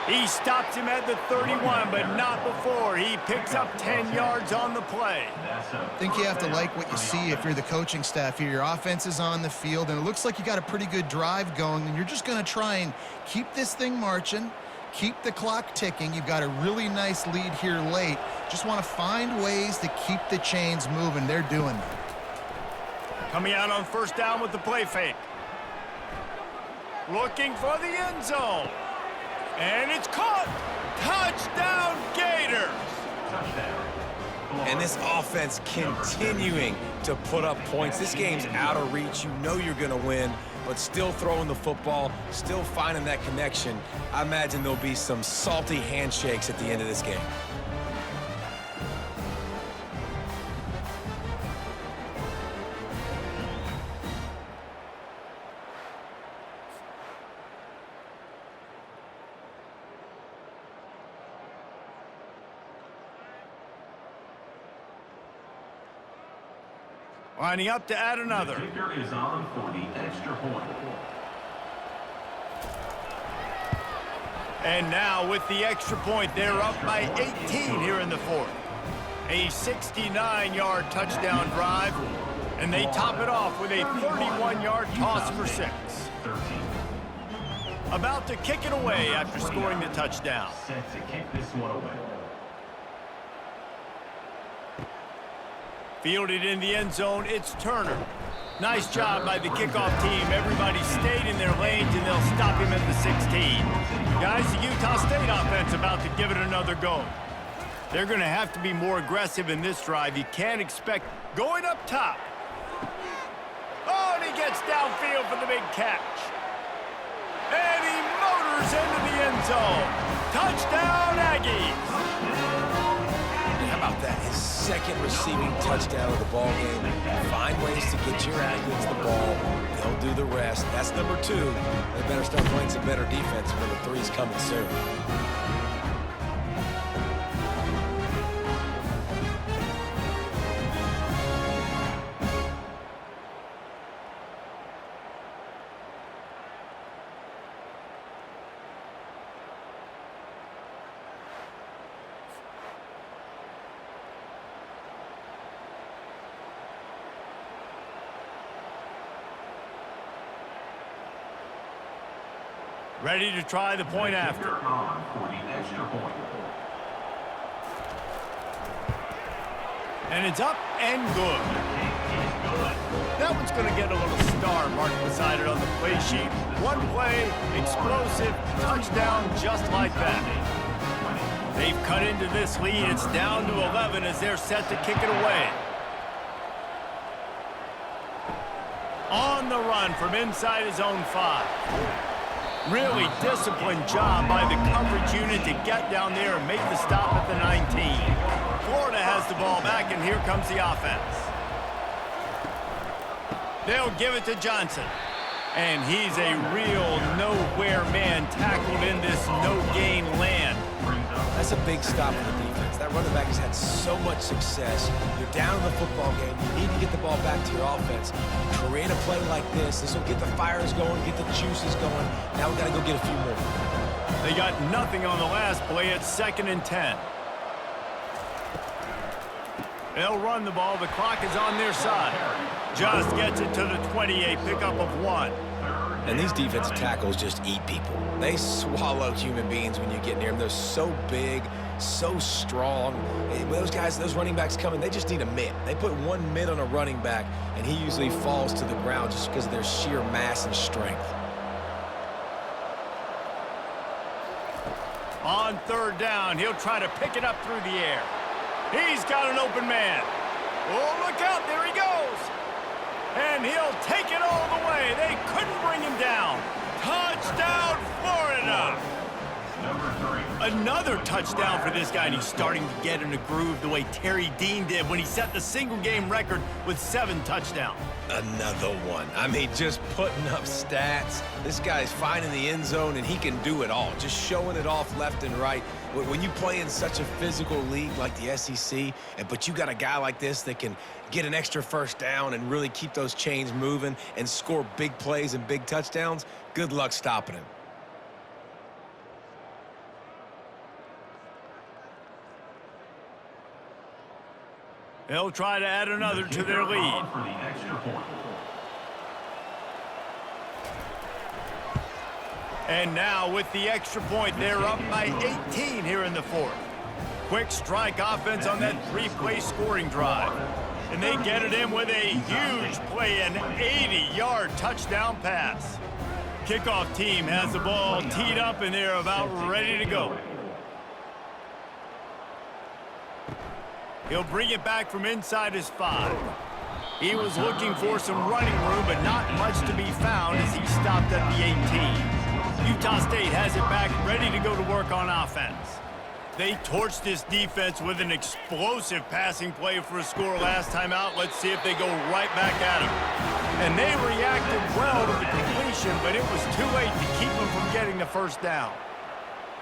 He stops him at the 31, but not before. He picks up 10 yards on the play. I think you have to like what you see if you're the coaching staff here. Your offense is on the field, and it looks like you got a pretty good drive going, and you're just going to try and keep this thing marching, keep the clock ticking. You've got a really nice lead here late. Just want to find ways to keep the chains moving. They're doing that. Coming out on 1st down with the play fake. Looking for the end zone. And it's caught. Touchdown, Gators. And this offense continuing to put up points. This game's out of reach. You know you're going to win, but still throwing the football, still finding that connection. I imagine there'll be some salty handshakes at the end of this game. Lining up to add another. The kicker is on for the extra point. And now with the extra point, they're up by 18 here in the 4th. A 69-yard touchdown drive, and they top it off with a 31-yard toss for 6. 13. About to kick it away after scoring the touchdown. Set to kick this one away. Fielded in the end zone, it's Turner. Nice job by the kickoff team. Everybody stayed in their lanes, and they'll stop him at the 16. Guys, the Utah State offense about to give it another go. They're going to have to be more aggressive in this drive. You can't expect going up top. Oh, and he gets downfield for the big catch. And he motors into the end zone. Touchdown, Aggies. How about that? His 2nd receiving touchdown of the ball game. Find ways to get your athletes the ball. They'll do the rest. That's number 2. They better start playing some better defense when the 3's coming soon. Ready to try the point after. On for the extra point. And it's up and good. That one's going to get a little star marked beside it on the play sheet. One play, explosive, touchdown just like that. They've cut into this lead. It's down to 11 as they're set to kick it away. On the run from inside his own 5. Really disciplined job by the coverage unit to get down there and make the stop at the 19. Florida has the ball back, and here comes the offense. They'll give it to Johnson. And he's a real nowhere man tackled in this no-gain land. That's a big stop for the defense. That running back has had so much success. You're down in the football game. You need to get the ball back to your offense. Create a play like this. This will get the fires going, get the juices going. Now we got to go get a few more. They got nothing on the last play. It's 2nd and 10. They'll run the ball. The clock is on their side. Just gets it to the 28, pickup of 1. And these defensive tackles just eat people. They swallow human beings when you get near them. They're so big, so strong. When those guys, those running backs come in, they just need a mitt. They put one mitt on a running back, and he usually falls to the ground just because of their sheer mass and strength. On 3rd down, he'll try to pick it up through the air. He's got an open man. Oh, look out, there he goes. And he'll take it all the way. They couldn't bring him down. Touchdown, Florida! Another touchdown for this guy, and he's starting to get in a groove the way Terry Dean did when he set the single-game record with 7 touchdowns. Another one. I mean, just putting up stats. This guy's finding the end zone, and he can do it all, just showing it off left and right. When you play in such a physical league like the SEC, but you got a guy like this that can get an extra first down and really keep those chains moving and score big plays and big touchdowns, good luck stopping him. They'll try to add another to their lead. And now with the extra point, they're up by 18 here in the 4th. Quick strike offense on that 3-play scoring drive. And they get it in with a huge play, an 80-yard touchdown pass. Kickoff team has the ball teed up, and they're about ready to go. He'll bring it back from inside his 5. He was looking for some running room, but not much to be found as he stopped at the 18. Utah State has it back, ready to go to work on offense. They torched this defense with an explosive passing play for a score last time out. Let's see if they go right back at him. And they reacted well to the completion, but it was too late to keep them from getting the first down.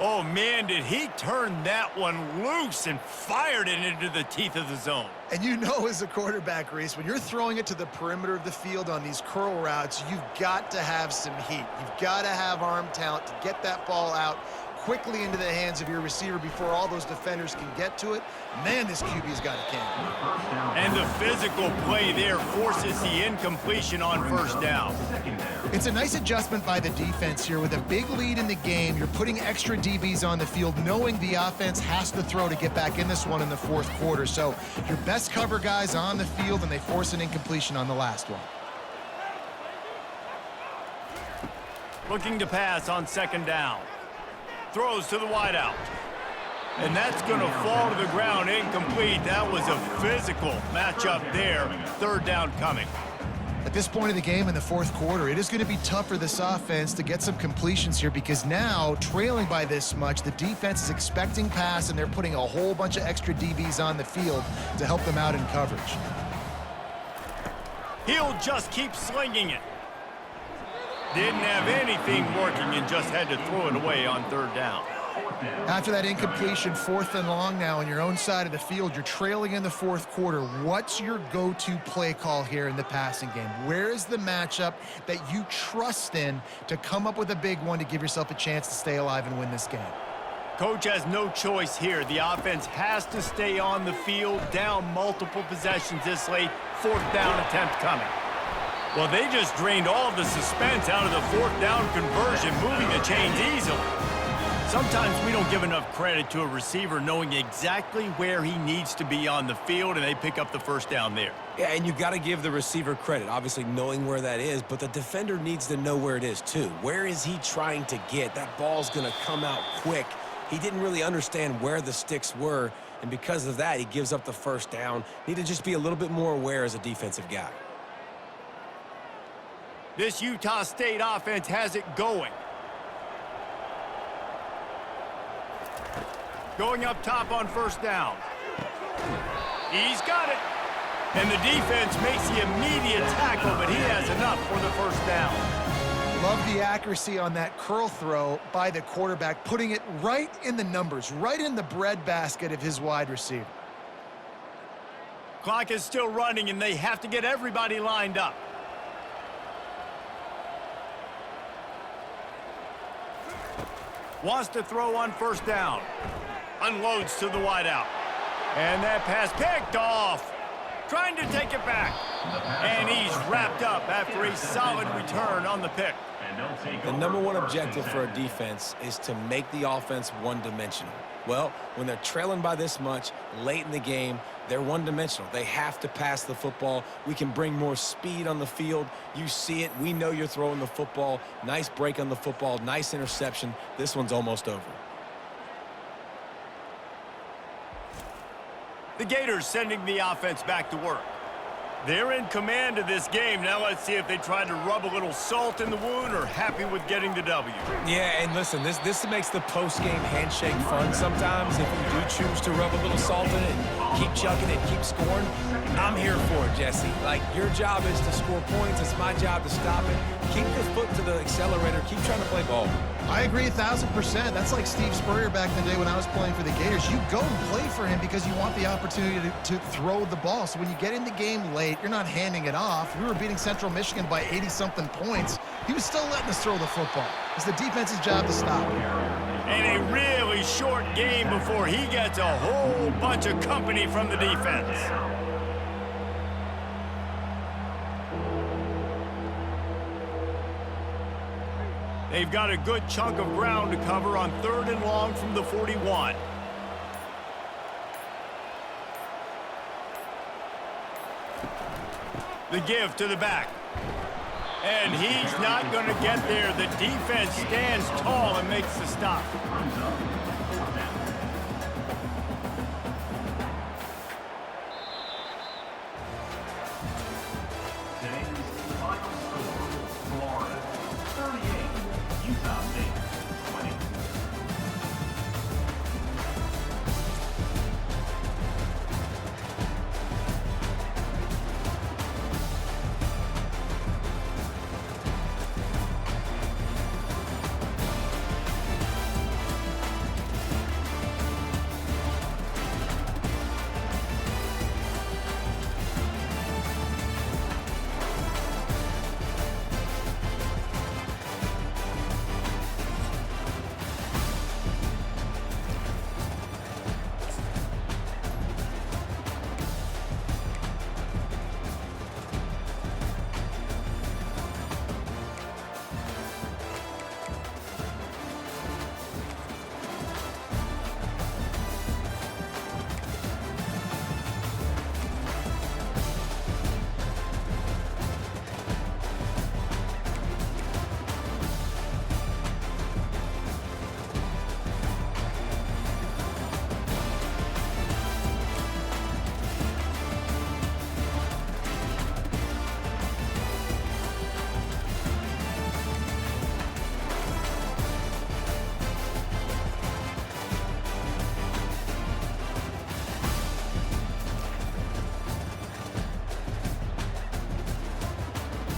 Oh, man, did he turn that one loose and fired it into the teeth of the zone. And you know, as a quarterback, Reese, when you're throwing it to the perimeter of the field on these curl routes, you've got to have some heat. You've got to have arm talent to get that ball out quickly into the hands of your receiver before all those defenders can get to it. Man, this QB's got a can. And the physical play there forces the incompletion on first down. It's a nice adjustment by the defense here. With a big lead in the game, you're putting extra DBs on the field, knowing the offense has to throw to get back in this one in the 4th quarter. So your best cover guys on the field, and they force an incompletion on the last one. Looking to pass on 2nd down. Throws to the wideout. And that's going to fall to the ground incomplete. That was a physical matchup there. 3rd down coming. At this point of the game in the 4th quarter, it is going to be tough for this offense to get some completions here, because now, trailing by this much, the defense is expecting pass, and they're putting a whole bunch of extra DBs on the field to help them out in coverage. He'll just keep slinging it. Didn't have anything working and just had to throw it away on 3rd down. After that incompletion, 4th and long now on your own side of the field, you're trailing in the 4th quarter. What's your go-to play call here in the passing game? Where is the matchup that you trust in to come up with a big one to give yourself a chance to stay alive and win this game? Coach has no choice here. The offense has to stay on the field, down multiple possessions this late. 4th down attempt coming. Well, they just drained all of the suspense out of the 4th down conversion, moving the chains easily. Sometimes we don't give enough credit to a receiver knowing exactly where he needs to be on the field, and they pick up the 1st down there. Yeah, and you got to give the receiver credit, obviously knowing where that is, but the defender needs to know where it is too. Where is he trying to get? That ball's going to come out quick. He didn't really understand where the sticks were, and because of that, he gives up the 1st down. Need to just be a little bit more aware as a defensive guy. This Utah State offense has it going. Going up top on 1st down. He's got it. And the defense makes the immediate tackle, but he has enough for the 1st down. Love the accuracy on that curl throw by the quarterback, putting it right in the numbers, right in the breadbasket of his wide receiver. Clock is still running, and they have to get everybody lined up. Wants to throw on 1st down. Unloads to the wideout. And that pass picked off. Trying to take it back. And he's wrapped up after a solid return on the pick. The #1 objective for a defense is to make the offense one-dimensional. Well, when they're trailing by this much late in the game, they're one-dimensional. They have to pass the football. We can bring more speed on the field. You see it. We know you're throwing the football. Nice break on the football. Nice interception. This one's almost over. The Gators sending the offense back to work. They're in command of this game. Now let's see if they try to rub a little salt in the wound or happy with getting the W. Yeah, and listen, this makes the post-game handshake fun sometimes. If you do choose to rub a little salt in it and keep chugging it, keep scoring, I'm here for it, Jesse. Like, your job is to score points. It's my job to stop it. Keep the foot to the accelerator. Keep trying to play ball. I agree 1,000%. That's like Steve Spurrier back in the day when I was playing for the Gators. You go and play for him because you want the opportunity to throw the ball. So when you get in the game late, you're not handing it off. We were beating Central Michigan by 80-something points. He was still letting us throw the football. It's the defense's job to stop him. And a really short game before he gets a whole bunch of company from the defense. They've got a good chunk of ground to cover on 3rd and long from the 41. The give to the back. And he's not going to get there. The defense stands tall and makes the stop.